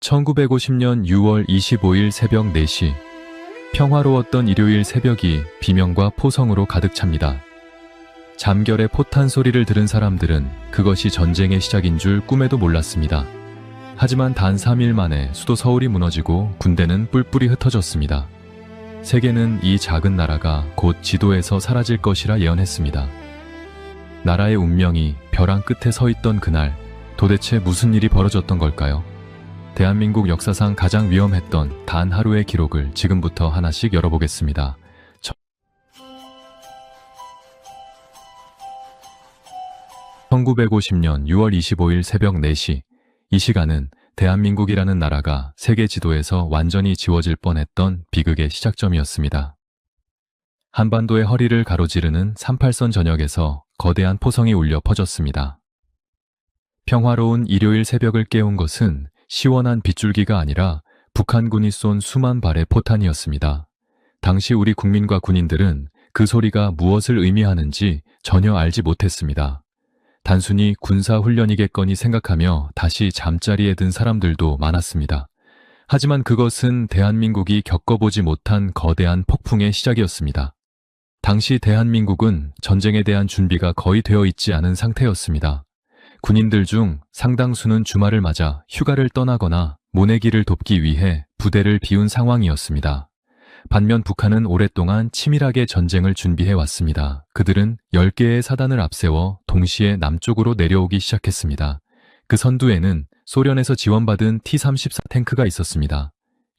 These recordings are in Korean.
1950년 6월 25일 새벽 4시, 평화로웠던 일요일 새벽이 비명과 포성으로 가득 찹니다. 잠결에 포탄 소리를 들은 사람들은 그것이 전쟁의 시작인 줄 꿈에도 몰랐습니다. 하지만 단 3일 만에 수도 서울이 무너지고 군대는 뿔뿔이 흩어졌습니다. 세계는 이 작은 나라가 곧 지도에서 사라질 것이라 예언했습니다. 나라의 운명이 벼랑 끝에 서 있던 그날, 도대체 무슨 일이 벌어졌던 걸까요? 대한민국 역사상 가장 위험했던 단 하루의 기록을 지금부터 하나씩 열어보겠습니다. 1950년 6월 25일 새벽 4시, 이 시간은 대한민국이라는 나라가 세계 지도에서 완전히 지워질 뻔했던 비극의 시작점이었습니다. 한반도의 허리를 가로지르는 38선 전역에서 거대한 포성이 울려 퍼졌습니다. 평화로운 일요일 새벽을 깨운 것은 시원한 빗줄기가 아니라 북한군이 쏜 수만 발의 포탄이었습니다. 당시 우리 국민과 군인들은 그 소리가 무엇을 의미하는지 전혀 알지 못했습니다. 단순히 군사훈련이겠거니 생각하며 다시 잠자리에 든 사람들도 많았습니다. 하지만 그것은 대한민국이 겪어보지 못한 거대한 폭풍의 시작이었습니다. 당시 대한민국은 전쟁에 대한 준비가 거의 되어 있지 않은 상태였습니다. 군인들 중 상당수는 주말을 맞아 휴가를 떠나거나 모내기를 돕기 위해 부대를 비운 상황이었습니다. 반면 북한은 오랫동안 치밀하게 전쟁을 준비해왔습니다. 그들은 10개의 사단을 앞세워 동시에 남쪽으로 내려오기 시작했습니다. 그 선두에는 소련에서 지원받은 T-34 탱크가 있었습니다.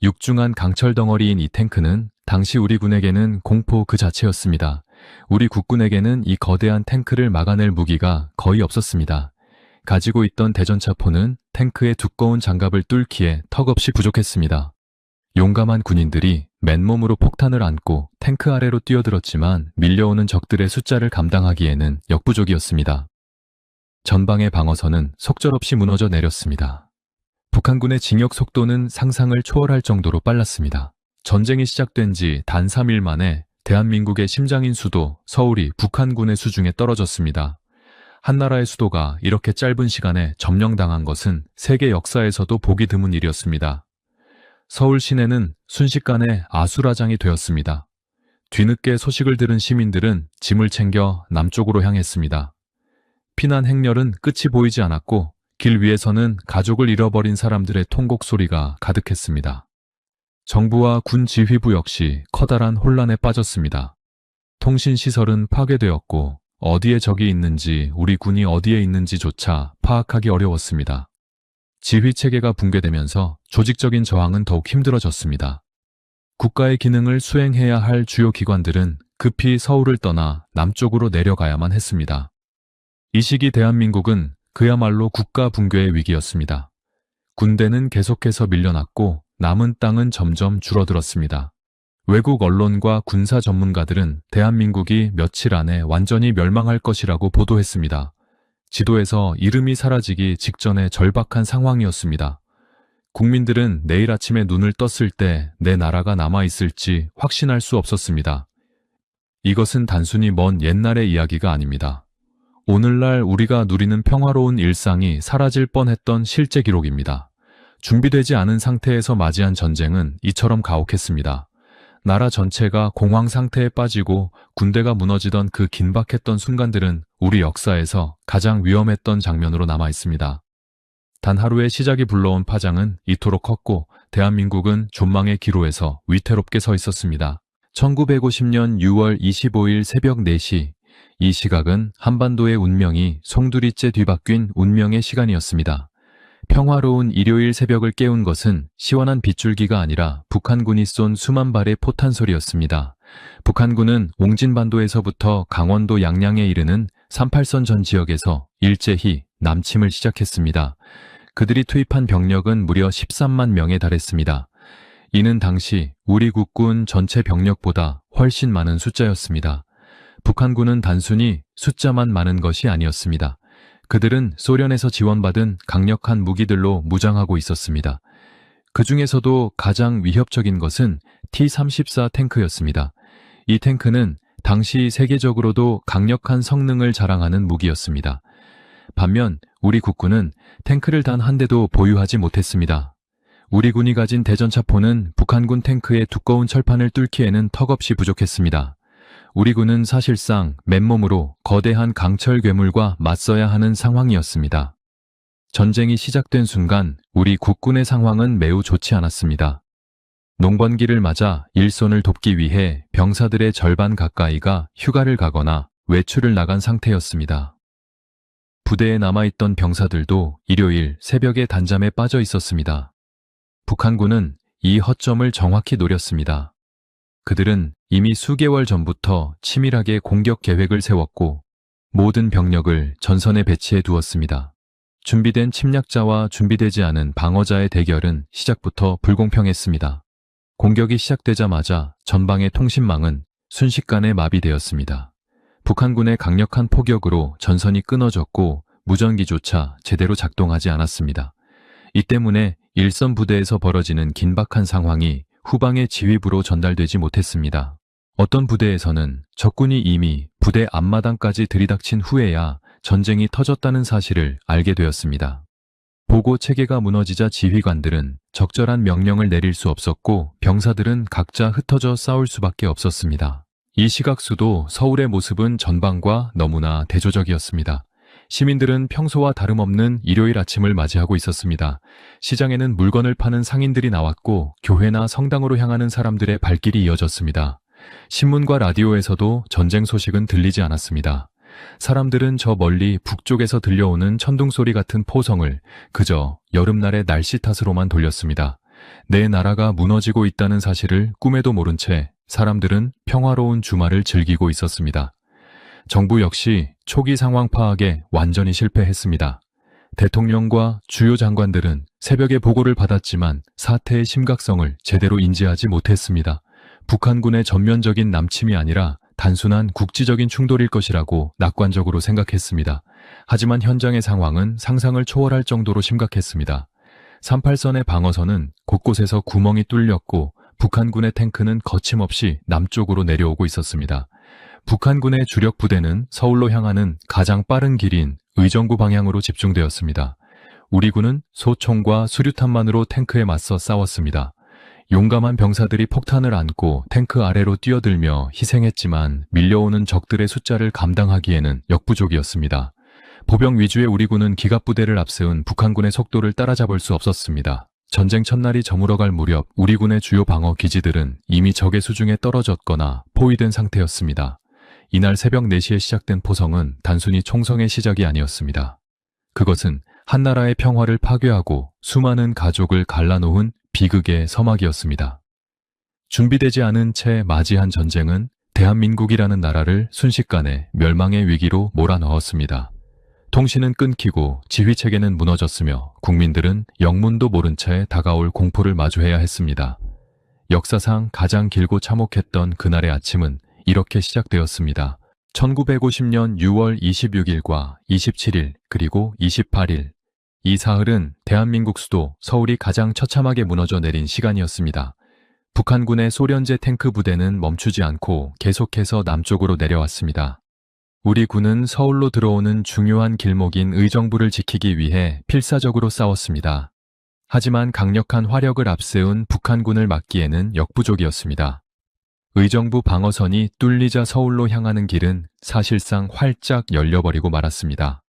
육중한 강철 덩어리인 이 탱크는 당시 우리 군에게는 공포 그 자체였습니다. 우리 국군에게는 이 거대한 탱크를 막아낼 무기가 거의 없었습니다. 가지고 있던 대전차포는 탱크의 두꺼운 장갑을 뚫기에 턱없이 부족했습니다. 용감한 군인들이 맨몸으로 폭탄을 안고 탱크 아래로 뛰어들었지만 밀려오는 적들의 숫자를 감당하기에는 역부족이었습니다. 전방의 방어선은 속절없이 무너져 내렸습니다. 북한군의 진격 속도는 상상을 초월할 정도로 빨랐습니다. 전쟁이 시작된 지 단 3일 만에 대한민국의 심장인 수도 서울이 북한군의 수중에 떨어졌습니다. 한나라의 수도가 이렇게 짧은 시간에 점령당한 것은 세계 역사에서도 보기 드문 일이었습니다. 서울 시내는 순식간에 아수라장이 되었습니다. 뒤늦게 소식을 들은 시민들은 짐을 챙겨 남쪽으로 향했습니다. 피난 행렬은 끝이 보이지 않았고 길 위에서는 가족을 잃어버린 사람들의 통곡 소리가 가득했습니다. 정부와 군 지휘부 역시 커다란 혼란에 빠졌습니다. 통신시설은 파괴되었고 어디에 적이 있는지 우리 군이 어디에 있는지조차 파악하기 어려웠습니다. 지휘체계가 붕괴되면서 조직적인 저항은 더욱 힘들어졌습니다. 국가의 기능을 수행해야 할 주요 기관들은 급히 서울을 떠나 남쪽으로 내려가야만 했습니다. 이 시기 대한민국은 그야말로 국가 붕괴의 위기였습니다. 군대는 계속해서 밀려났고 남은 땅은 점점 줄어들었습니다. 외국 언론과 군사 전문가들은 대한민국이 며칠 안에 완전히 멸망할 것이라고 보도했습니다. 지도에서 이름이 사라지기 직전의 절박한 상황이었습니다. 국민들은 내일 아침에 눈을 떴을 때 내 나라가 남아있을지 확신할 수 없었습니다. 이것은 단순히 먼 옛날의 이야기가 아닙니다. 오늘날 우리가 누리는 평화로운 일상이 사라질 뻔했던 실제 기록입니다. 준비되지 않은 상태에서 맞이한 전쟁은 이처럼 가혹했습니다. 나라 전체가 공황 상태에 빠지고 군대가 무너지던 그 긴박했던 순간들은 우리 역사에서 가장 위험했던 장면으로 남아 있습니다. 단 하루의 시작이 불러온 파장은 이토록 컸고 대한민국은 존망의 기로에서 위태롭게 서 있었습니다. 1950년 6월 25일 새벽 4시, 이 시각은 한반도의 운명이 송두리째 뒤바뀐 운명의 시간이었습니다. 평화로운 일요일 새벽을 깨운 것은 시원한 빗줄기가 아니라 북한군이 쏜 수만 발의 포탄 소리였습니다. 북한군은 옹진반도에서부터 강원도 양양에 이르는 38선 전 지역에서 일제히 남침을 시작했습니다. 그들이 투입한 병력은 무려 13만 명에 달했습니다. 이는 당시 우리 국군 전체 병력보다 훨씬 많은 숫자였습니다. 북한군은 단순히 숫자만 많은 것이 아니었습니다. 그들은 소련에서 지원받은 강력한 무기들로 무장하고 있었습니다. 그 중에서도 가장 위협적인 것은 T-34 탱크였습니다. 이 탱크는 당시 세계적으로도 강력한 성능을 자랑하는 무기였습니다. 반면 우리 국군은 탱크를 단 한 대도 보유하지 못했습니다. 우리 군이 가진 대전차포는 북한군 탱크의 두꺼운 철판을 뚫기에는 턱없이 부족했습니다. 우리 군은 사실상 맨몸으로 거대한 강철 괴물과 맞서야 하는 상황이었습니다. 전쟁이 시작된 순간 우리 국군의 상황은 매우 좋지 않았습니다. 농번기를 맞아 일손을 돕기 위해 병사들의 절반 가까이가 휴가를 가거나 외출을 나간 상태였습니다. 부대에 남아있던 병사들도 일요일 새벽에 단잠에 빠져 있었습니다. 북한군은 이 허점을 정확히 노렸습니다. 그들은 이미 수개월 전부터 치밀하게 공격 계획을 세웠고 모든 병력을 전선에 배치해 두었습니다. 준비된 침략자와 준비되지 않은 방어자의 대결은 시작부터 불공평했습니다. 공격이 시작되자마자 전방의 통신망은 순식간에 마비되었습니다. 북한군의 강력한 포격으로 전선이 끊어졌고 무전기조차 제대로 작동하지 않았습니다. 이 때문에 일선 부대에서 벌어지는 긴박한 상황이 후방의 지휘부로 전달되지 못했습니다. 어떤 부대에서는 적군이 이미 부대 앞마당까지 들이닥친 후에야 전쟁이 터졌다는 사실을 알게 되었습니다. 보고 체계가 무너지자 지휘관들은 적절한 명령을 내릴 수 없었고 병사들은 각자 흩어져 싸울 수밖에 없었습니다. 이 시각수도 서울의 모습은 전방과 너무나 대조적이었습니다. 시민들은 평소와 다름없는 일요일 아침을 맞이하고 있었습니다. 시장에는 물건을 파는 상인들이 나왔고 교회나 성당으로 향하는 사람들의 발길이 이어졌습니다. 신문과 라디오에서도 전쟁 소식은 들리지 않았습니다. 사람들은 저 멀리 북쪽에서 들려오는 천둥소리 같은 포성을 그저 여름날의 날씨 탓으로만 돌렸습니다. 내 나라가 무너지고 있다는 사실을 꿈에도 모른 채 사람들은 평화로운 주말을 즐기고 있었습니다. 정부 역시 초기 상황 파악에 완전히 실패했습니다. 대통령과 주요 장관들은 새벽에 보고를 받았지만 사태의 심각성을 제대로 인지하지 못했습니다. 북한군의 전면적인 남침이 아니라 단순한 국지적인 충돌일 것이라고 낙관적으로 생각했습니다. 하지만 현장의 상황은 상상을 초월할 정도로 심각했습니다. 38선의 방어선은 곳곳에서 구멍이 뚫렸고 북한군의 탱크는 거침없이 남쪽으로 내려오고 있었습니다. 북한군의 주력 부대는 서울로 향하는 가장 빠른 길인 의정부 방향으로 집중되었습니다. 우리 군은 소총과 수류탄만으로 탱크에 맞서 싸웠습니다. 용감한 병사들이 폭탄을 안고 탱크 아래로 뛰어들며 희생했지만 밀려오는 적들의 숫자를 감당하기에는 역부족이었습니다. 보병 위주의 우리 군은 기갑부대를 앞세운 북한군의 속도를 따라잡을 수 없었습니다. 전쟁 첫날이 저물어갈 무렵 우리 군의 주요 방어 기지들은 이미 적의 수중에 떨어졌거나 포위된 상태였습니다. 이날 새벽 4시에 시작된 포성은 단순히 총성의 시작이 아니었습니다. 그것은 한나라의 평화를 파괴하고 수많은 가족을 갈라놓은 비극의 서막이었습니다. 준비되지 않은 채 맞이한 전쟁은 대한민국이라는 나라를 순식간에 멸망의 위기로 몰아넣었습니다. 통신은 끊기고 지휘체계는 무너졌으며 국민들은 영문도 모른 채 다가올 공포를 마주해야 했습니다. 역사상 가장 길고 참혹했던 그날의 아침은 이렇게 시작되었습니다. 1950년 6월 26일과 27일 그리고 28일 이 사흘은 대한민국 수도 서울이 가장 처참하게 무너져 내린 시간이었습니다. 북한군의 소련제 탱크 부대는 멈추지 않고 계속해서 남쪽으로 내려왔습니다. 우리 군은 서울로 들어오는 중요한 길목인 의정부를 지키기 위해 필사적으로 싸웠습니다. 하지만 강력한 화력을 앞세운 북한군을 막기에는 역부족이었습니다. 의정부 방어선이 뚫리자 서울로 향하는 길은 사실상 활짝 열려버리고 말았습니다.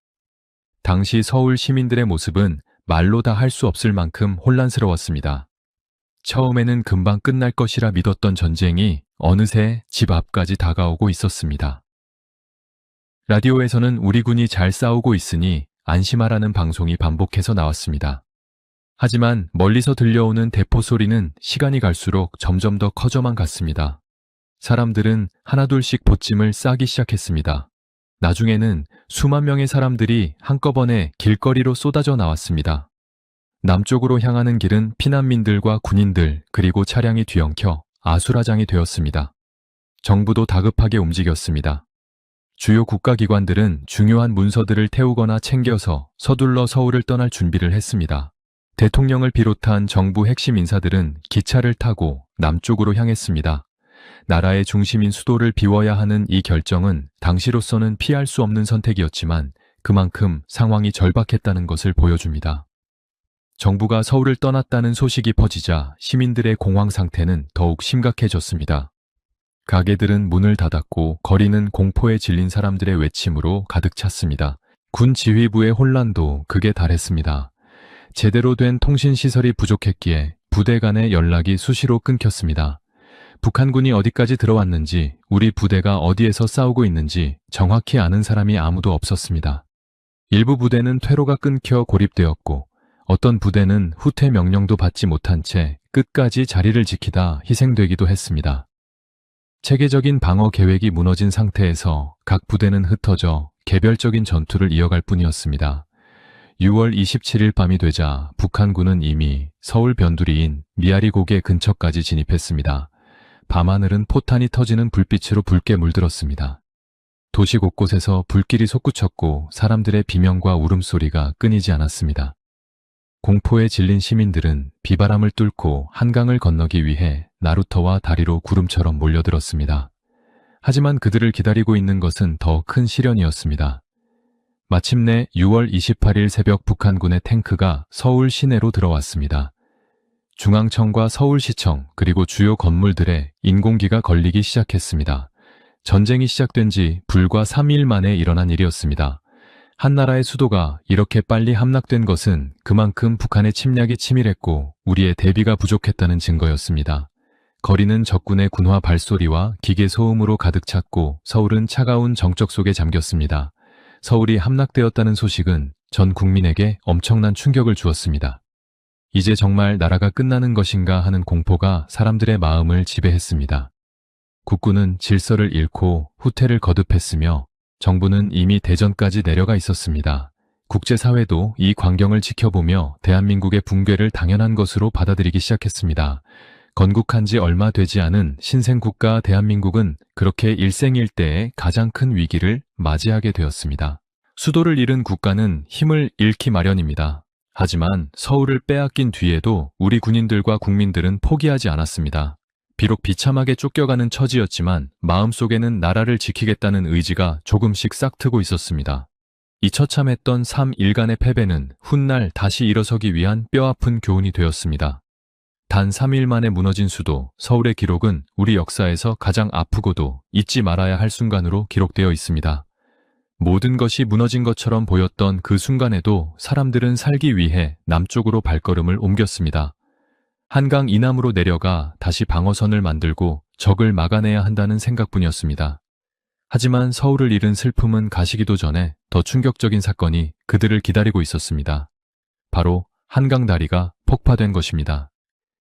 당시 서울 시민들의 모습은 말로 다 할 수 없을 만큼 혼란스러웠습니다. 처음에는 금방 끝날 것이라 믿었던 전쟁이 어느새 집 앞까지 다가오고 있었습니다. 라디오에서는 우리 군이 잘 싸우고 있으니 안심하라는 방송이 반복해서 나왔습니다. 하지만 멀리서 들려오는 대포 소리는 시간이 갈수록 점점 더 커져만 갔습니다. 사람들은 하나둘씩 보찜을 싸기 시작했습니다. 나중에는 수만 명의 사람들이 한꺼번에 길거리로 쏟아져 나왔습니다. 남쪽으로 향하는 길은 피난민들과 군인들 그리고 차량이 뒤엉켜 아수라장이 되었습니다. 정부도 다급하게 움직였습니다. 주요 국가기관들은 중요한 문서들을 태우거나 챙겨서 서둘러 서울을 떠날 준비를 했습니다. 대통령을 비롯한 정부 핵심 인사들은 기차를 타고 남쪽으로 향했습니다. 나라의 중심인 수도를 비워야 하는 이 결정은 당시로서는 피할 수 없는 선택이었지만 그만큼 상황이 절박했다는 것을 보여줍니다. 정부가 서울을 떠났다는 소식이 퍼지자 시민들의 공황 상태는 더욱 심각해졌습니다. 가게들은 문을 닫았고 거리는 공포에 질린 사람들의 외침으로 가득 찼습니다. 군 지휘부의 혼란도 극에 달했습니다. 제대로 된 통신시설이 부족했기에 부대 간의 연락이 수시로 끊겼습니다. 북한군이 어디까지 들어왔는지, 우리 부대가 어디에서 싸우고 있는지 정확히 아는 사람이 아무도 없었습니다. 일부 부대는 퇴로가 끊겨 고립되었고 어떤 부대는 후퇴 명령도 받지 못한 채 끝까지 자리를 지키다 희생되기도 했습니다. 체계적인 방어 계획이 무너진 상태에서 각 부대는 흩어져 개별적인 전투를 이어갈 뿐이었습니다. 6월 27일 밤이 되자 북한군은 이미 서울 변두리인 미아리 고개 근처까지 진입했습니다. 밤하늘은 포탄이 터지는 불빛으로 붉게 물들었습니다. 도시 곳곳에서 불길이 솟구쳤고 사람들의 비명과 울음소리가 끊이지 않았습니다. 공포에 질린 시민들은 비바람을 뚫고 한강을 건너기 위해 나루터와 다리로 구름처럼 몰려들었습니다. 하지만 그들을 기다리고 있는 것은 더 큰 시련이었습니다. 마침내 6월 28일 새벽 북한군의 탱크가 서울 시내로 들어왔습니다. 중앙청과 서울시청 그리고 주요 건물들에 인공기가 걸리기 시작했습니다. 전쟁이 시작된 지 불과 3일 만에 일어난 일이었습니다. 한 나라의 수도가 이렇게 빨리 함락된 것은 그만큼 북한의 침략이 치밀했고 우리의 대비가 부족했다는 증거였습니다. 거리는 적군의 군화 발소리와 기계 소음으로 가득 찼고 서울은 차가운 정적 속에 잠겼습니다. 서울이 함락되었다는 소식은 전 국민에게 엄청난 충격을 주었습니다. 이제 정말 나라가 끝나는 것인가 하는 공포가 사람들의 마음을 지배했습니다. 국군은 질서를 잃고 후퇴를 거듭했으며 정부는 이미 대전까지 내려가 있었습니다. 국제사회도 이 광경을 지켜보며 대한민국의 붕괴를 당연한 것으로 받아들이기 시작했습니다. 건국한 지 얼마 되지 않은 신생국가 대한민국은 그렇게 일생일대의 가장 큰 위기를 맞이하게 되었습니다. 수도를 잃은 국가는 힘을 잃기 마련입니다. 하지만 서울을 빼앗긴 뒤에도 우리 군인들과 국민들은 포기하지 않았습니다. 비록 비참하게 쫓겨가는 처지였지만 마음속에는 나라를 지키겠다는 의지가 조금씩 싹트고 있었습니다. 이 처참했던 3일간의 패배는 훗날 다시 일어서기 위한 뼈아픈 교훈이 되었습니다. 단 3일 만에 무너진 수도, 서울의 기록은 우리 역사에서 가장 아프고도 잊지 말아야 할 순간으로 기록되어 있습니다. 모든 것이 무너진 것처럼 보였던 그 순간에도 사람들은 살기 위해 남쪽으로 발걸음을 옮겼습니다. 한강 이남으로 내려가 다시 방어선을 만들고 적을 막아내야 한다는 생각뿐이었습니다. 하지만 서울을 잃은 슬픔은 가시기도 전에 더 충격적인 사건이 그들을 기다리고 있었습니다. 바로 한강다리가 폭파된 것입니다.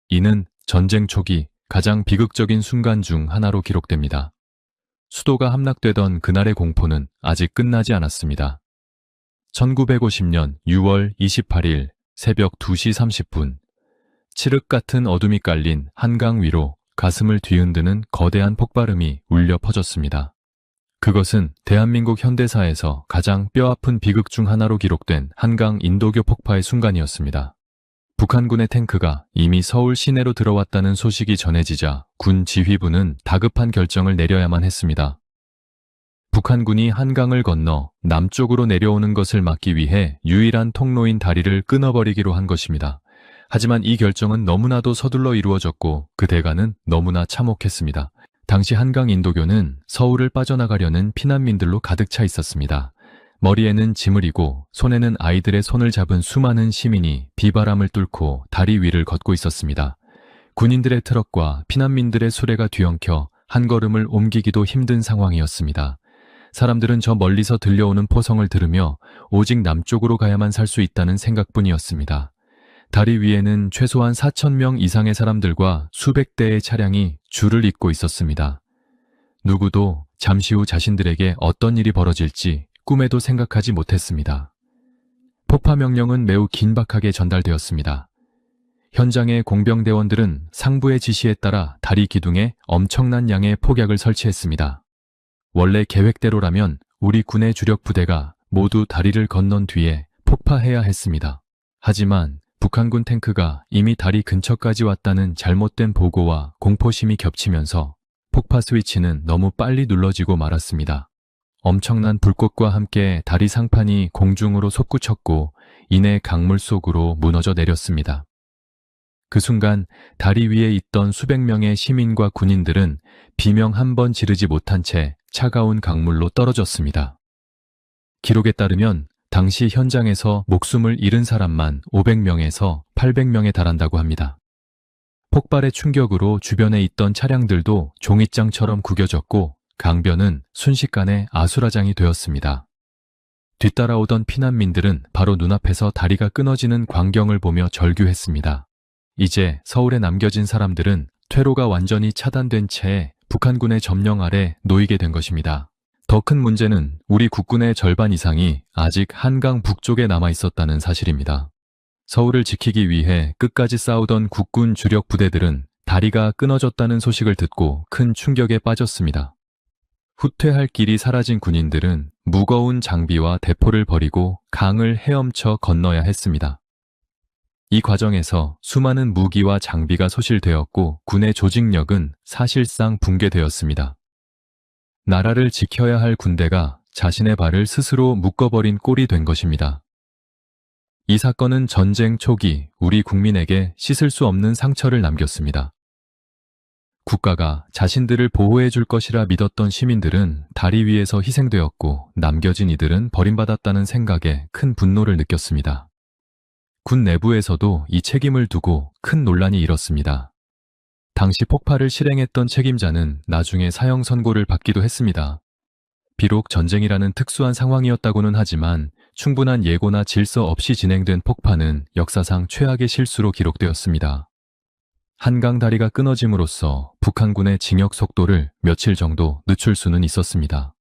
이는 전쟁 초기 가장 비극적인 순간 중 하나로 기록됩니다. 수도가 함락되던 그날의 공포는 아직 끝나지 않았습니다. 1950년 6월 28일 새벽 2시 30분 칠흑 같은 어둠이 깔린 한강 위로 가슴을 뒤흔드는 거대한 폭발음이 울려 퍼졌습니다. 그것은 대한민국 현대사에서 가장 뼈아픈 비극 중 하나로 기록된 한강 인도교 폭파의 순간이었습니다. 북한군의 탱크가 이미 서울 시내로 들어왔다는 소식이 전해지자 군 지휘부는 다급한 결정을 내려야만 했습니다. 북한군이 한강을 건너 남쪽으로 내려오는 것을 막기 위해 유일한 통로인 다리를 끊어버리기로 한 것입니다. 하지만 이 결정은 너무나도 서둘러 이루어졌고 그 대가는 너무나 참혹했습니다. 당시 한강 인도교는 서울을 빠져나가려는 피난민들로 가득 차 있었습니다. 머리에는 짐을 이고 손에는 아이들의 손을 잡은 수많은 시민이 비바람을 뚫고 다리 위를 걷고 있었습니다. 군인들의 트럭과 피난민들의 수레가 뒤엉켜 한 걸음을 옮기기도 힘든 상황이었습니다. 사람들은 저 멀리서 들려오는 포성을 들으며 오직 남쪽으로 가야만 살 수 있다는 생각뿐이었습니다. 다리 위에는 최소한 4,000명 이상의 사람들과 수백 대의 차량이 줄을 잇고 있었습니다. 누구도 잠시 후 자신들에게 어떤 일이 벌어질지 꿈에도 생각하지 못했습니다. 폭파 명령은 매우 긴박하게 전달되었습니다. 현장의 공병대원들은 상부의 지시에 따라 다리 기둥에 엄청난 양의 폭약을 설치했습니다. 원래 계획대로라면 우리 군의 주력 부대가 모두 다리를 건넌 뒤에 폭파해야 했습니다. 하지만 북한군 탱크가 이미 다리 근처까지 왔다는 잘못된 보고와 공포심이 겹치면서 폭파 스위치는 너무 빨리 눌러지고 말았습니다. 엄청난 불꽃과 함께 다리 상판이 공중으로 솟구쳤고 이내 강물 속으로 무너져 내렸습니다. 그 순간 다리 위에 있던 수백 명의 시민과 군인들은 비명 한 번 지르지 못한 채 차가운 강물로 떨어졌습니다. 기록에 따르면 당시 현장에서 목숨을 잃은 사람만 500명에서 800명에 달한다고 합니다. 폭발의 충격으로 주변에 있던 차량들도 종잇장처럼 구겨졌고 강변은 순식간에 아수라장이 되었습니다. 뒤따라오던 피난민들은 바로 눈앞에서 다리가 끊어지는 광경을 보며 절규했습니다. 이제 서울에 남겨진 사람들은 퇴로가 완전히 차단된 채 북한군의 점령 아래 놓이게 된 것입니다. 더 큰 문제는 우리 국군의 절반 이상이 아직 한강 북쪽에 남아 있었다는 사실입니다. 서울을 지키기 위해 끝까지 싸우던 국군 주력 부대들은 다리가 끊어졌다는 소식을 듣고 큰 충격에 빠졌습니다. 후퇴할 길이 사라진 군인들은 무거운 장비와 대포를 버리고 강을 헤엄쳐 건너야 했습니다. 이 과정에서 수많은 무기와 장비가 소실되었고 군의 조직력은 사실상 붕괴되었습니다. 나라를 지켜야 할 군대가 자신의 발을 스스로 묶어버린 꼴이 된 것입니다. 이 사건은 전쟁 초기 우리 국민에게 씻을 수 없는 상처를 남겼습니다. 국가가 자신들을 보호해 줄 것이라 믿었던 시민들은 다리 위에서 희생되었고 남겨진 이들은 버림받았다는 생각에 큰 분노를 느꼈습니다. 군 내부에서도 이 책임을 두고 큰 논란이 일었습니다. 당시 폭발을 실행했던 책임자는 나중에 사형 선고를 받기도 했습니다. 비록 전쟁이라는 특수한 상황이었다고는 하지만 충분한 예고나 질서 없이 진행된 폭파는 역사상 최악의 실수로 기록되었습니다. 한강 다리가 끊어짐으로써 북한군의 징역 속도를 며칠 정도 늦출 수는 있었습니다.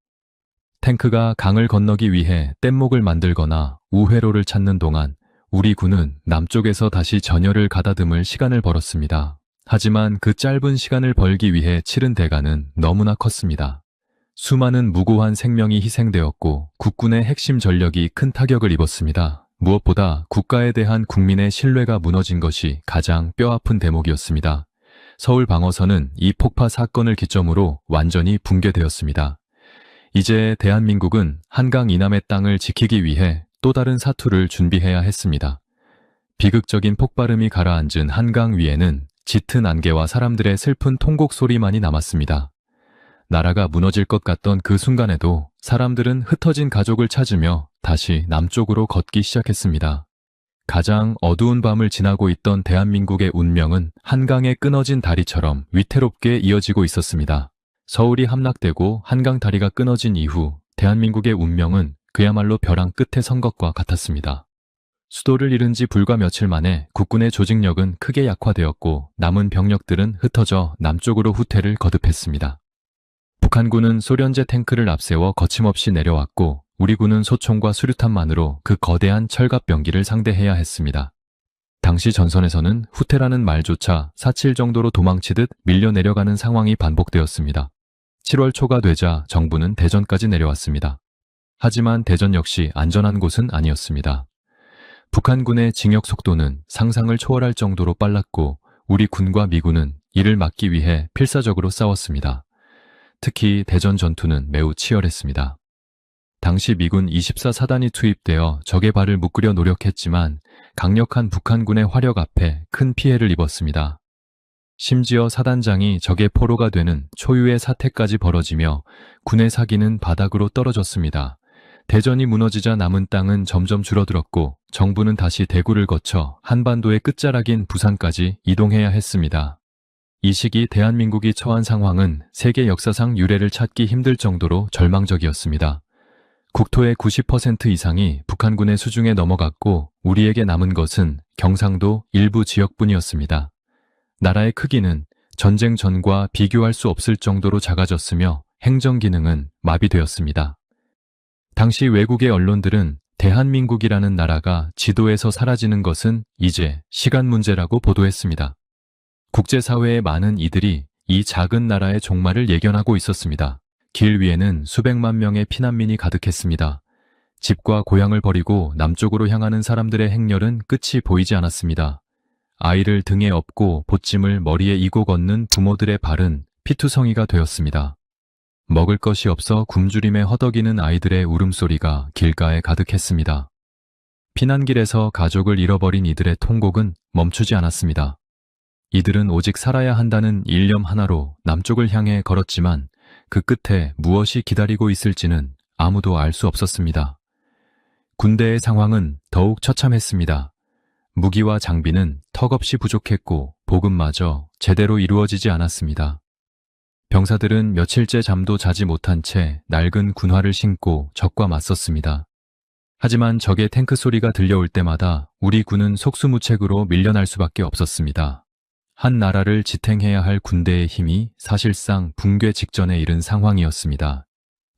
탱크가 강을 건너기 위해 뗏목을 만들거나 우회로를 찾는 동안 우리 군은 남쪽에서 다시 전열을 가다듬을 시간을 벌었습니다. 하지만 그 짧은 시간을 벌기 위해 치른 대가는 너무나 컸습니다. 수많은 무고한 생명이 희생되었고 국군의 핵심 전력이 큰 타격을 입었습니다. 무엇보다 국가에 대한 국민의 신뢰가 무너진 것이 가장 뼈아픈 대목이었습니다. 서울 방어선은 이 폭파 사건을 기점으로 완전히 붕괴되었습니다. 이제 대한민국은 한강 이남의 땅을 지키기 위해 또 다른 사투를 준비해야 했습니다. 비극적인 폭발음이 가라앉은 한강 위에는 짙은 안개와 사람들의 슬픈 통곡 소리만이 남았습니다. 나라가 무너질 것 같던 그 순간에도 사람들은 흩어진 가족을 찾으며 다시 남쪽으로 걷기 시작했습니다. 가장 어두운 밤을 지나고 있던 대한민국의 운명은 한강에 끊어진 다리처럼 위태롭게 이어지고 있었습니다. 서울이 함락되고 한강 다리가 끊어진 이후 대한민국의 운명은 그야말로 벼랑 끝에 선 것과 같았습니다. 수도를 잃은 지 불과 며칠 만에 국군의 조직력은 크게 약화되었고 남은 병력들은 흩어져 남쪽으로 후퇴를 거듭했습니다. 북한군은 소련제 탱크를 앞세워 거침없이 내려왔고 우리 군은 소총과 수류탄만으로 그 거대한 철갑병기를 상대해야 했습니다. 당시 전선에서는 후퇴라는 말조차 사칠 정도로 도망치듯 밀려 내려가는 상황이 반복되었습니다. 7월 초가 되자 정부는 대전까지 내려왔습니다. 하지만 대전 역시 안전한 곳은 아니었습니다. 북한군의 징역 속도는 상상을 초월할 정도로 빨랐고 우리 군과 미군은 이를 막기 위해 필사적으로 싸웠습니다. 특히 대전 전투는 매우 치열했습니다. 당시 미군 24사단이 투입되어 적의 발을 묶으려 노력했지만 강력한 북한군의 화력 앞에 큰 피해를 입었습니다. 심지어 사단장이 적의 포로가 되는 초유의 사태까지 벌어지며 군의 사기는 바닥으로 떨어졌습니다. 대전이 무너지자 남은 땅은 점점 줄어들었고 정부는 다시 대구를 거쳐 한반도의 끝자락인 부산까지 이동해야 했습니다. 이 시기 대한민국이 처한 상황은 세계 역사상 유례를 찾기 힘들 정도로 절망적이었습니다. 국토의 90% 이상이 북한군의 수중에 넘어갔고 우리에게 남은 것은 경상도 일부 지역뿐이었습니다. 나라의 크기는 전쟁 전과 비교할 수 없을 정도로 작아졌으며 행정 기능은 마비되었습니다. 당시 외국의 언론들은 대한민국이라는 나라가 지도에서 사라지는 것은 이제 시간 문제라고 보도했습니다. 국제사회의 많은 이들이 이 작은 나라의 종말을 예견하고 있었습니다. 길 위에는 수백만 명의 피난민이 가득했습니다. 집과 고향을 버리고 남쪽으로 향하는 사람들의 행렬은 끝이 보이지 않았습니다. 아이를 등에 업고 보찜을 머리에 이고 걷는 부모들의 발은 피투성이가 되었습니다. 먹을 것이 없어 굶주림에 허덕이는 아이들의 울음소리가 길가에 가득했습니다. 피난길에서 가족을 잃어버린 이들의 통곡은 멈추지 않았습니다. 이들은 오직 살아야 한다는 일념 하나로 남쪽을 향해 걸었지만 그 끝에 무엇이 기다리고 있을지는 아무도 알 수 없었습니다. 군대의 상황은 더욱 처참했습니다. 무기와 장비는 턱없이 부족했고 보급마저 제대로 이루어지지 않았습니다. 병사들은 며칠째 잠도 자지 못한 채 낡은 군화를 신고 적과 맞섰습니다. 하지만 적의 탱크 소리가 들려올 때마다 우리 군은 속수무책으로 밀려날 수밖에 없었습니다. 한 나라를 지탱해야 할 군대의 힘이 사실상 붕괴 직전에 이른 상황이었습니다.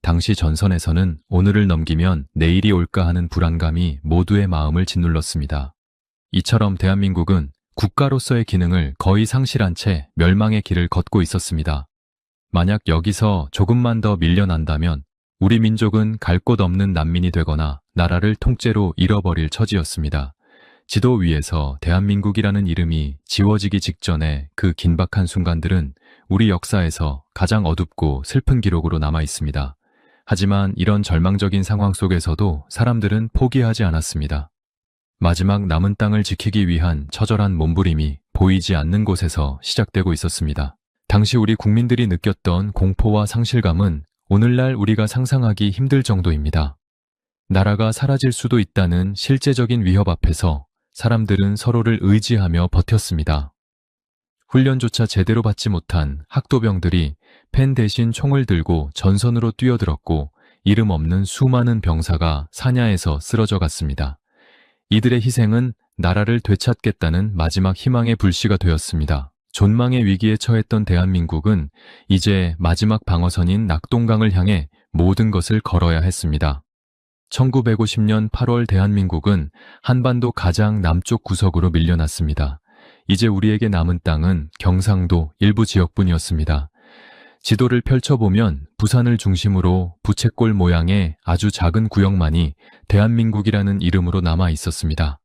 당시 전선에서는 오늘을 넘기면 내일이 올까 하는 불안감이 모두의 마음을 짓눌렀습니다. 이처럼 대한민국은 국가로서의 기능을 거의 상실한 채 멸망의 길을 걷고 있었습니다. 만약 여기서 조금만 더 밀려난다면 우리 민족은 갈 곳 없는 난민이 되거나 나라를 통째로 잃어버릴 처지였습니다. 지도 위에서 대한민국이라는 이름이 지워지기 직전에 그 긴박한 순간들은 우리 역사에서 가장 어둡고 슬픈 기록으로 남아 있습니다. 하지만 이런 절망적인 상황 속에서도 사람들은 포기하지 않았습니다. 마지막 남은 땅을 지키기 위한 처절한 몸부림이 보이지 않는 곳에서 시작되고 있었습니다. 당시 우리 국민들이 느꼈던 공포와 상실감은 오늘날 우리가 상상하기 힘들 정도입니다. 나라가 사라질 수도 있다는 실제적인 위협 앞에서 사람들은 서로를 의지하며 버텼습니다. 훈련조차 제대로 받지 못한 학도병들이 펜 대신 총을 들고 전선으로 뛰어들었고 이름 없는 수많은 병사가 사냐에서 쓰러져 갔습니다. 이들의 희생은 나라를 되찾겠다는 마지막 희망의 불씨가 되었습니다. 존망의 위기에 처했던 대한민국은 이제 마지막 방어선인 낙동강을 향해 모든 것을 걸어야 했습니다. 1950년 8월 대한민국은 한반도 가장 남쪽 구석으로 밀려났습니다. 이제 우리에게 남은 땅은 경상도 일부 지역뿐이었습니다. 지도를 펼쳐보면 부산을 중심으로 부채꼴 모양의 아주 작은 구역만이 대한민국이라는 이름으로 남아 있었습니다.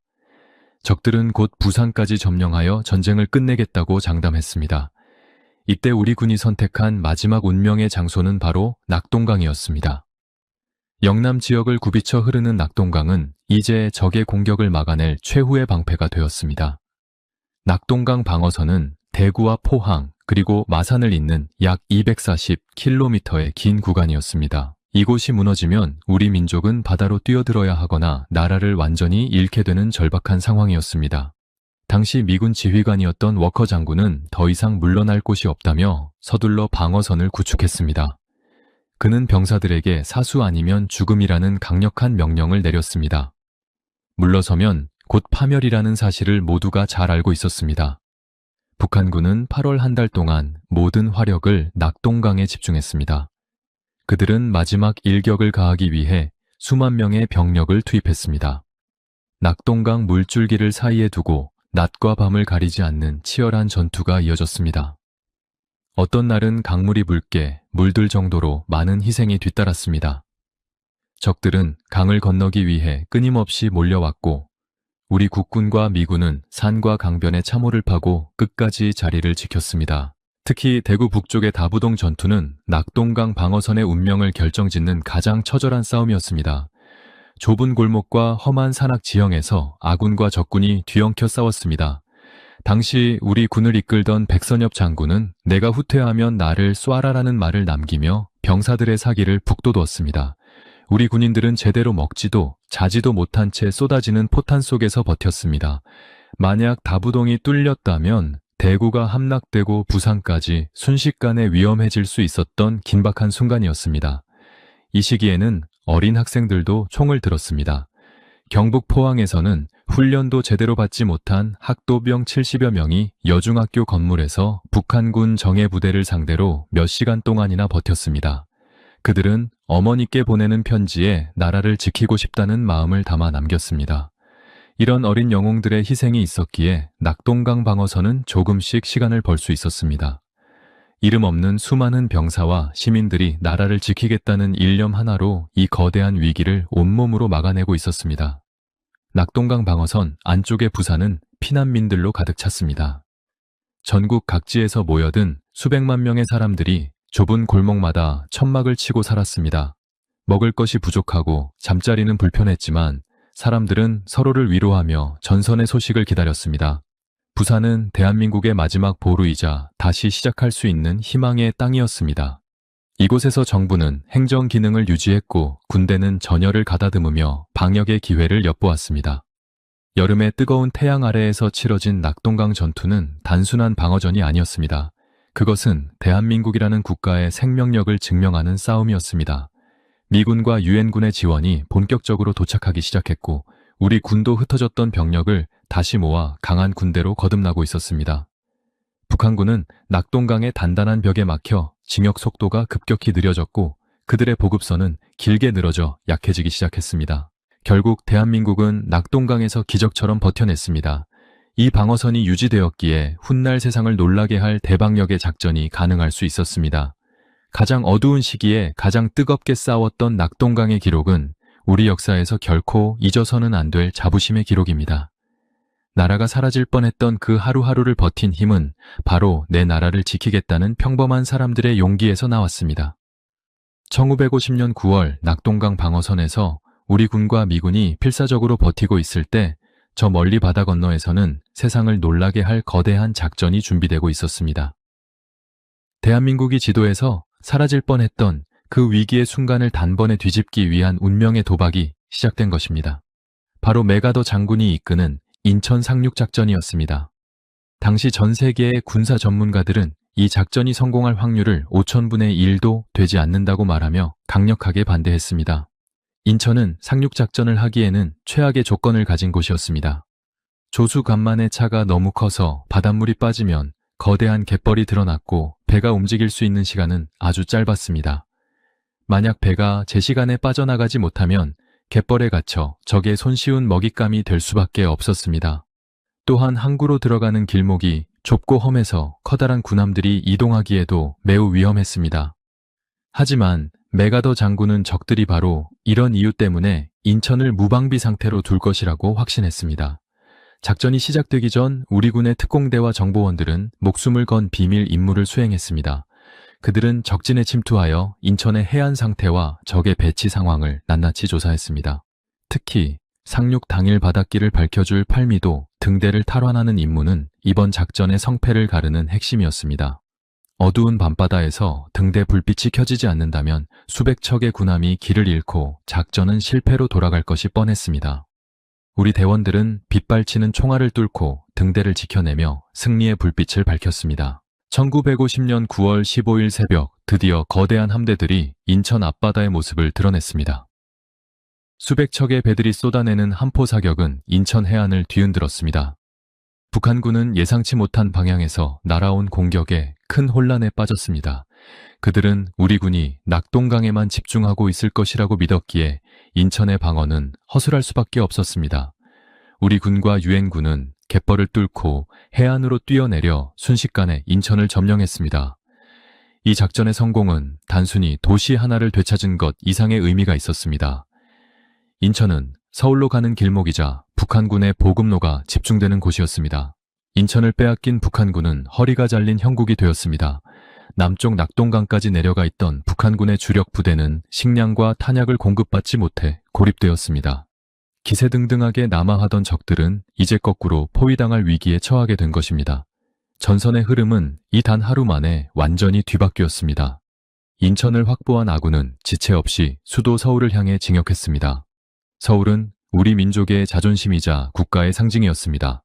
적들은 곧 부산까지 점령하여 전쟁을 끝내겠다고 장담했습니다. 이때 우리 군이 선택한 마지막 운명의 장소는 바로 낙동강이었습니다. 영남 지역을 굽이쳐 흐르는 낙동강은 이제 적의 공격을 막아낼 최후의 방패가 되었습니다. 낙동강 방어선은 대구와 포항 그리고 마산을 잇는 약 240km의 긴 구간이었습니다. 이곳이 무너지면 우리 민족은 바다로 뛰어들어야 하거나 나라를 완전히 잃게 되는 절박한 상황이었습니다. 당시 미군 지휘관이었던 워커 장군은 더 이상 물러날 곳이 없다며 서둘러 방어선을 구축했습니다. 그는 병사들에게 사수 아니면 죽음이라는 강력한 명령을 내렸습니다. 물러서면 곧 파멸이라는 사실을 모두가 잘 알고 있었습니다. 북한군은 8월 한 달 동안 모든 화력을 낙동강에 집중했습니다. 그들은 마지막 일격을 가하기 위해 수만 명의 병력을 투입했습니다. 낙동강 물줄기를 사이에 두고 낮과 밤을 가리지 않는 치열한 전투가 이어졌습니다. 어떤 날은 강물이 붉게 물들 정도로 많은 희생이 뒤따랐습니다. 적들은 강을 건너기 위해 끊임없이 몰려왔고 우리 국군과 미군은 산과 강변에 참호를 파고 끝까지 자리를 지켰습니다. 특히 대구 북쪽의 다부동 전투는 낙동강 방어선의 운명을 결정짓는 가장 처절한 싸움이었습니다. 좁은 골목과 험한 산악 지형에서 아군과 적군이 뒤엉켜 싸웠습니다. 당시 우리 군을 이끌던 백선엽 장군은 내가 후퇴하면 나를 쏴라라는 말을 남기며 병사들의 사기를 북돋웠습니다. 우리 군인들은 제대로 먹지도 자지도 못한 채 쏟아지는 포탄 속에서 버텼습니다. 만약 다부동이 뚫렸다면 대구가 함락되고 부산까지 순식간에 위험해질 수 있었던 긴박한 순간이었습니다. 이 시기에는 어린 학생들도 총을 들었습니다. 경북 포항에서는 훈련도 제대로 받지 못한 학도병 70여 명이 여중학교 건물에서 북한군 정예부대를 상대로 몇 시간 동안이나 버텼습니다. 그들은 어머니께 보내는 편지에 나라를 지키고 싶다는 마음을 담아 남겼습니다. 이런 어린 영웅들의 희생이 있었기에 낙동강 방어선은 조금씩 시간을 벌 수 있었습니다. 이름 없는 수많은 병사와 시민들이 나라를 지키겠다는 일념 하나로 이 거대한 위기를 온몸으로 막아내고 있었습니다. 낙동강 방어선 안쪽의 부산은 피난민들로 가득 찼습니다. 전국 각지에서 모여든 수백만 명의 사람들이 좁은 골목마다 천막을 치고 살았습니다. 먹을 것이 부족하고 잠자리는 불편했지만 사람들은 서로를 위로하며 전선의 소식을 기다렸습니다. 부산은 대한민국의 마지막 보루이자 다시 시작할 수 있는 희망의 땅이었습니다. 이곳에서 정부는 행정 기능을 유지했고 군대는 전열을 가다듬으며 방역의 기회를 엿보았습니다. 여름의 뜨거운 태양 아래에서 치러진 낙동강 전투는 단순한 방어전이 아니었습니다. 그것은 대한민국이라는 국가의 생명력을 증명하는 싸움이었습니다. 미군과 유엔군의 지원이 본격적으로 도착하기 시작했고 우리 군도 흩어졌던 병력을 다시 모아 강한 군대로 거듭나고 있었습니다. 북한군은 낙동강의 단단한 벽에 막혀 진격 속도가 급격히 느려졌고 그들의 보급선은 길게 늘어져 약해지기 시작했습니다. 결국 대한민국은 낙동강에서 기적처럼 버텨냈습니다. 이 방어선이 유지되었기에 훗날 세상을 놀라게 할 대방역의 작전이 가능할 수 있었습니다. 가장 어두운 시기에 가장 뜨겁게 싸웠던 낙동강의 기록은 우리 역사에서 결코 잊어서는 안 될 자부심의 기록입니다. 나라가 사라질 뻔했던 그 하루하루를 버틴 힘은 바로 내 나라를 지키겠다는 평범한 사람들의 용기에서 나왔습니다. 1950년 9월 낙동강 방어선에서 우리 군과 미군이 필사적으로 버티고 있을 때 저 멀리 바다 건너에서는 세상을 놀라게 할 거대한 작전이 준비되고 있었습니다. 대한민국이 지도에서 사라질 뻔했던 그 위기의 순간을 단번에 뒤집기 위한 운명의 도박이 시작된 것입니다. 바로 메가더 장군이 이끄는 인천 상륙작전이었습니다. 당시 전 세계의 군사 전문가들은 이 작전이 성공할 확률을 5,000분의 1도 되지 않는다고 말하며 강력하게 반대했습니다. 인천은 상륙작전을 하기에는 최악의 조건을 가진 곳이었습니다. 조수간만의 차가 너무 커서 바닷물이 빠지면 거대한 갯벌이 드러났고 배가 움직일 수 있는 시간은 아주 짧았습니다. 만약 배가 제 시간에 빠져나가지 못하면 갯벌에 갇혀 적의 손쉬운 먹잇감이 될 수밖에 없었습니다. 또한 항구로 들어가는 길목이 좁고 험해서 커다란 군함들이 이동하기에도 매우 위험했습니다. 하지만 메가더 장군은 적들이 바로 이런 이유 때문에 인천을 무방비 상태로 둘 것이라고 확신했습니다. 작전이 시작되기 전 우리 군의 특공대와 정보원들은 목숨을 건 비밀 임무를 수행했습니다. 그들은 적진에 침투하여 인천의 해안 상태와 적의 배치 상황을 낱낱이 조사했습니다. 특히 상륙 당일 바닷길을 밝혀줄 팔미도 등대를 탈환하는 임무는 이번 작전의 성패를 가르는 핵심이었습니다. 어두운 밤바다에서 등대 불빛이 켜지지 않는다면 수백 척의 군함이 길을 잃고 작전은 실패로 돌아갈 것이 뻔했습니다. 우리 대원들은 빗발치는 총알을 뚫고 등대를 지켜내며 승리의 불빛을 밝혔습니다. 1950년 9월 15일 새벽 드디어 거대한 함대들이 인천 앞바다의 모습을 드러냈습니다. 수백 척의 배들이 쏟아내는 함포 사격은 인천 해안을 뒤흔들었습니다. 북한군은 예상치 못한 방향에서 날아온 공격에 큰 혼란에 빠졌습니다. 그들은 우리 군이 낙동강에만 집중하고 있을 것이라고 믿었기에 인천의 방어는 허술할 수밖에 없었습니다. 우리 군과 유엔군은 갯벌을 뚫고 해안으로 뛰어내려 순식간에 인천을 점령했습니다. 이 작전의 성공은 단순히 도시 하나를 되찾은 것 이상의 의미가 있었습니다. 인천은 서울로 가는 길목이자 북한군의 보급로가 집중되는 곳이었습니다. 인천을 빼앗긴 북한군은 허리가 잘린 형국이 되었습니다. 남쪽 낙동강까지 내려가 있던 북한군의 주력 부대는 식량과 탄약을 공급받지 못해 고립되었습니다. 기세등등하게 남하하던 적들은 이제 거꾸로 포위당할 위기에 처하게 된 것입니다. 전선의 흐름은 이 단 하루 만에 완전히 뒤바뀌었습니다. 인천을 확보한 아군은 지체 없이 수도 서울을 향해 진격했습니다. 서울은 우리 민족의 자존심이자 국가의 상징이었습니다.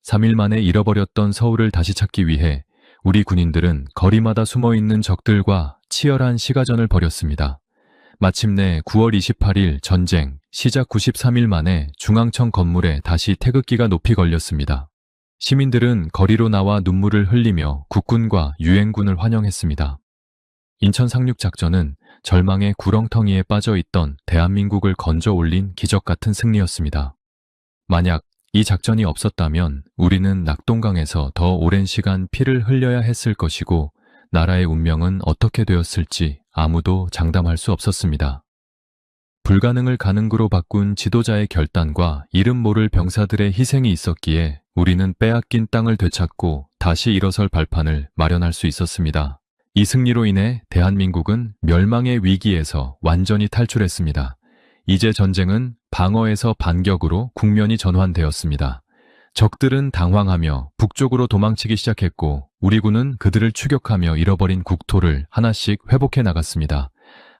3일 만에 잃어버렸던 서울을 다시 찾기 위해 우리 군인들은 거리마다 숨어있는 적들과 치열한 시가전을 벌였습니다. 마침내 9월 28일 전쟁 시작 93일 만에 중앙청 건물에 다시 태극기가 높이 걸렸습니다. 시민들은 거리로 나와 눈물을 흘리며 국군과 유엔군을 환영했습니다. 인천 상륙작전은 절망의 구렁텅이에 빠져있던 대한민국을 건져 올린 기적 같은 승리였습니다. 만약 이 작전이 없었다면 우리는 낙동강에서 더 오랜 시간 피를 흘려야 했을 것이고 나라의 운명은 어떻게 되었을지 아무도 장담할 수 없었습니다. 불가능을 가능으로 바꾼 지도자의 결단과 이름 모를 병사들의 희생이 있었기에 우리는 빼앗긴 땅을 되찾고 다시 일어설 발판을 마련할 수 있었습니다. 이 승리로 인해 대한민국은 멸망의 위기에서 완전히 탈출했습니다. 이제 전쟁은 방어에서 반격으로 국면이 전환되었습니다. 적들은 당황하며 북쪽으로 도망치기 시작했고 우리 군은 그들을 추격하며 잃어버린 국토를 하나씩 회복해 나갔습니다.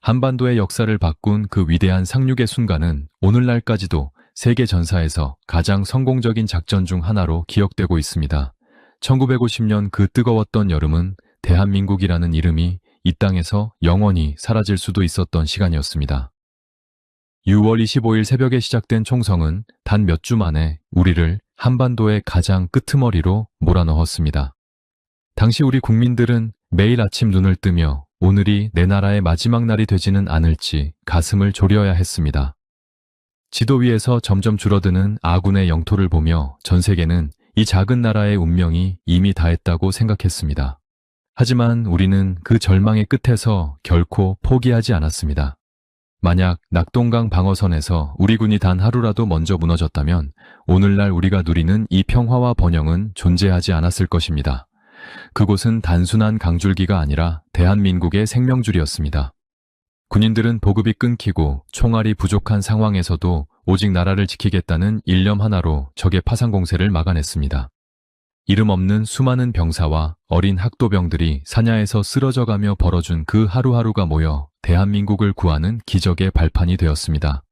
한반도의 역사를 바꾼 그 위대한 상륙의 순간은 오늘날까지도 세계 전사에서 가장 성공적인 작전 중 하나로 기억되고 있습니다. 1950년 그 뜨거웠던 여름은 대한민국이라는 이름이 이 땅에서 영원히 사라질 수도 있었던 시간이었습니다. 6월 25일 새벽에 시작된 총성은 단 몇 주 만에 우리를 한반도의 가장 끄트머리로 몰아넣었습니다. 당시 우리 국민들은 매일 아침 눈을 뜨며 오늘이 내 나라의 마지막 날이 되지는 않을지 가슴을 졸여야 했습니다. 지도 위에서 점점 줄어드는 아군의 영토를 보며 전 세계는 이 작은 나라의 운명이 이미 다했다고 생각했습니다. 하지만 우리는 그 절망의 끝에서 결코 포기하지 않았습니다. 만약 낙동강 방어선에서 우리 군이 단 하루라도 먼저 무너졌다면 오늘날 우리가 누리는 이 평화와 번영은 존재하지 않았을 것입니다. 그곳은 단순한 강줄기가 아니라 대한민국의 생명줄이었습니다. 군인들은 보급이 끊기고 총알이 부족한 상황에서도 오직 나라를 지키겠다는 일념 하나로 적의 파상 공세를 막아냈습니다. 이름 없는 수많은 병사와 어린 학도병들이 사냐에서 쓰러져가며 벌어준 그 하루하루가 모여 대한민국을 구하는 기적의 발판이 되었습니다.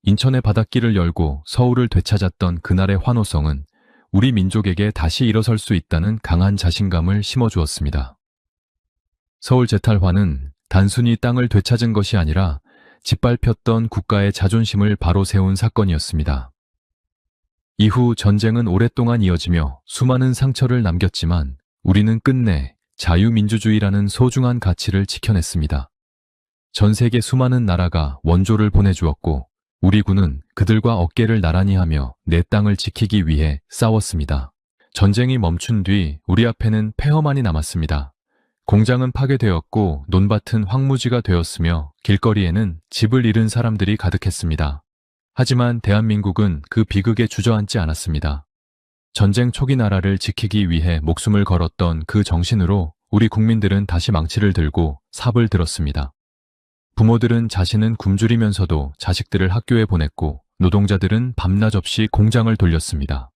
인천의 바닷길을 열고 서울을 되찾았던 그날의 환호성은 우리 민족에게 다시 일어설 수 있다는 강한 자신감을 심어주었습니다. 서울 재탈환은 단순히 땅을 되찾은 것이 아니라 짓밟혔던 국가의 자존심을 바로 세운 사건이었습니다. 이후 전쟁은 오랫동안 이어지며 수많은 상처를 남겼지만 우리는 끝내 자유민주주의라는 소중한 가치를 지켜냈습니다. 전 세계 수많은 나라가 원조를 보내주었고 우리 군은 그들과 어깨를 나란히 하며 내 땅을 지키기 위해 싸웠습니다. 전쟁이 멈춘 뒤 우리 앞에는 폐허만이 남았습니다. 공장은 파괴되었고 논밭은 황무지가 되었으며 길거리에는 집을 잃은 사람들이 가득했습니다. 하지만 대한민국은 그 비극에 주저앉지 않았습니다. 전쟁 초기 나라를 지키기 위해 목숨을 걸었던 그 정신으로 우리 국민들은 다시 망치를 들고 삽을 들었습니다. 부모들은 자신은 굶주리면서도 자식들을 학교에 보냈고 노동자들은 밤낮 없이 공장을 돌렸습니다.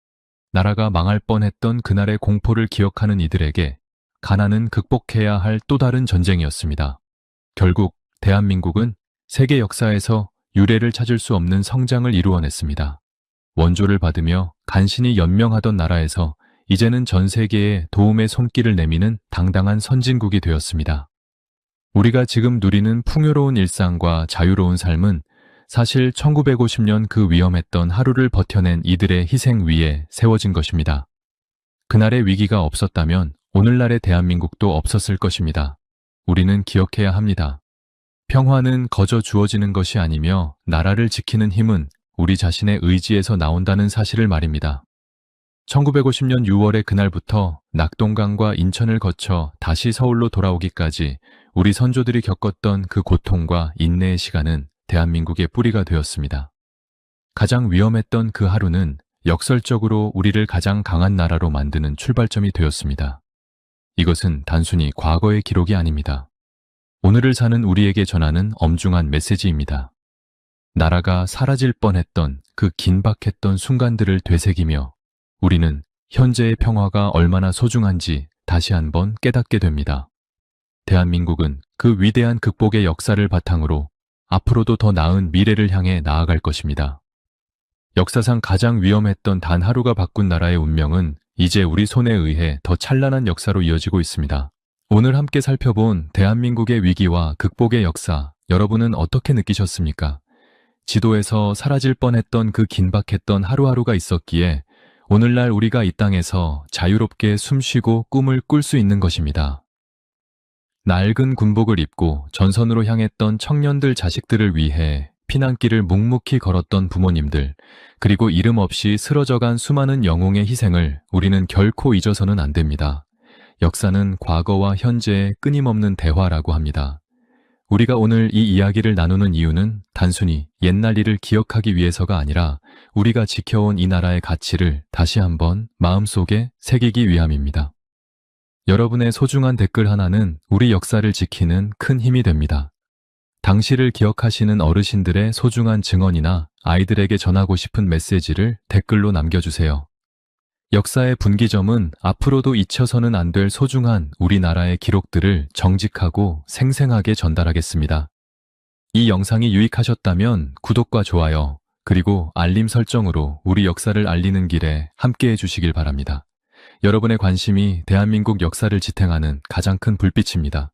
나라가 망할 뻔했던 그날의 공포를 기억하는 이들에게 가난은 극복해야 할 또 다른 전쟁이었습니다. 결국 대한민국은 세계 역사에서 유례를 찾을 수 없는 성장을 이루어냈습니다. 원조를 받으며 간신히 연명하던 나라에서 이제는 전 세계에 도움의 손길을 내미는 당당한 선진국이 되었습니다. 우리가 지금 누리는 풍요로운 일상과 자유로운 삶은 사실 1950년 그 위험했던 하루를 버텨낸 이들의 희생 위에 세워진 것입니다. 그날의 위기가 없었다면 오늘날의 대한민국도 없었을 것입니다. 우리는 기억해야 합니다. 평화는 거저 주어지는 것이 아니며 나라를 지키는 힘은 우리 자신의 의지에서 나온다는 사실을 말입니다. 1950년 6월의 그날부터 낙동강과 인천을 거쳐 다시 서울로 돌아오기까지 우리 선조들이 겪었던 그 고통과 인내의 시간은 대한민국의 뿌리가 되었습니다. 가장 위험했던 그 하루는 역설적으로 우리를 가장 강한 나라로 만드는 출발점이 되었습니다. 이것은 단순히 과거의 기록이 아닙니다. 오늘을 사는 우리에게 전하는 엄중한 메시지입니다. 나라가 사라질 뻔했던 그 긴박했던 순간들을 되새기며 우리는 현재의 평화가 얼마나 소중한지 다시 한번 깨닫게 됩니다. 대한민국은 그 위대한 극복의 역사를 바탕으로 앞으로도 더 나은 미래를 향해 나아갈 것입니다. 역사상 가장 위험했던 단 하루가 바꾼 나라의 운명은 이제 우리 손에 의해 더 찬란한 역사로 이어지고 있습니다. 오늘 함께 살펴본 대한민국의 위기와 극복의 역사, 여러분은 어떻게 느끼셨습니까? 지도에서 사라질 뻔했던 그 긴박했던 하루하루가 있었기에 오늘날 우리가 이 땅에서 자유롭게 숨쉬고 꿈을 꿀 수 있는 것입니다. 낡은 군복을 입고 전선으로 향했던 청년들 자식들을 위해 피난길을 묵묵히 걸었던 부모님들, 그리고 이름 없이 쓰러져간 수많은 영웅의 희생을 우리는 결코 잊어서는 안 됩니다. 역사는 과거와 현재의 끊임없는 대화라고 합니다. 우리가 오늘 이 이야기를 나누는 이유는 단순히 옛날 일을 기억하기 위해서가 아니라 우리가 지켜온 이 나라의 가치를 다시 한번 마음속에 새기기 위함입니다. 여러분의 소중한 댓글 하나는 우리 역사를 지키는 큰 힘이 됩니다. 당시를 기억하시는 어르신들의 소중한 증언이나 아이들에게 전하고 싶은 메시지를 댓글로 남겨주세요. 역사의 분기점은 앞으로도 잊혀서는 안 될 소중한 우리나라의 기록들을 정직하고 생생하게 전달하겠습니다. 이 영상이 유익하셨다면 구독과 좋아요, 그리고 알림 설정으로 우리 역사를 알리는 길에 함께 해주시길 바랍니다. 여러분의 관심이 대한민국 역사를 지탱하는 가장 큰 불빛입니다.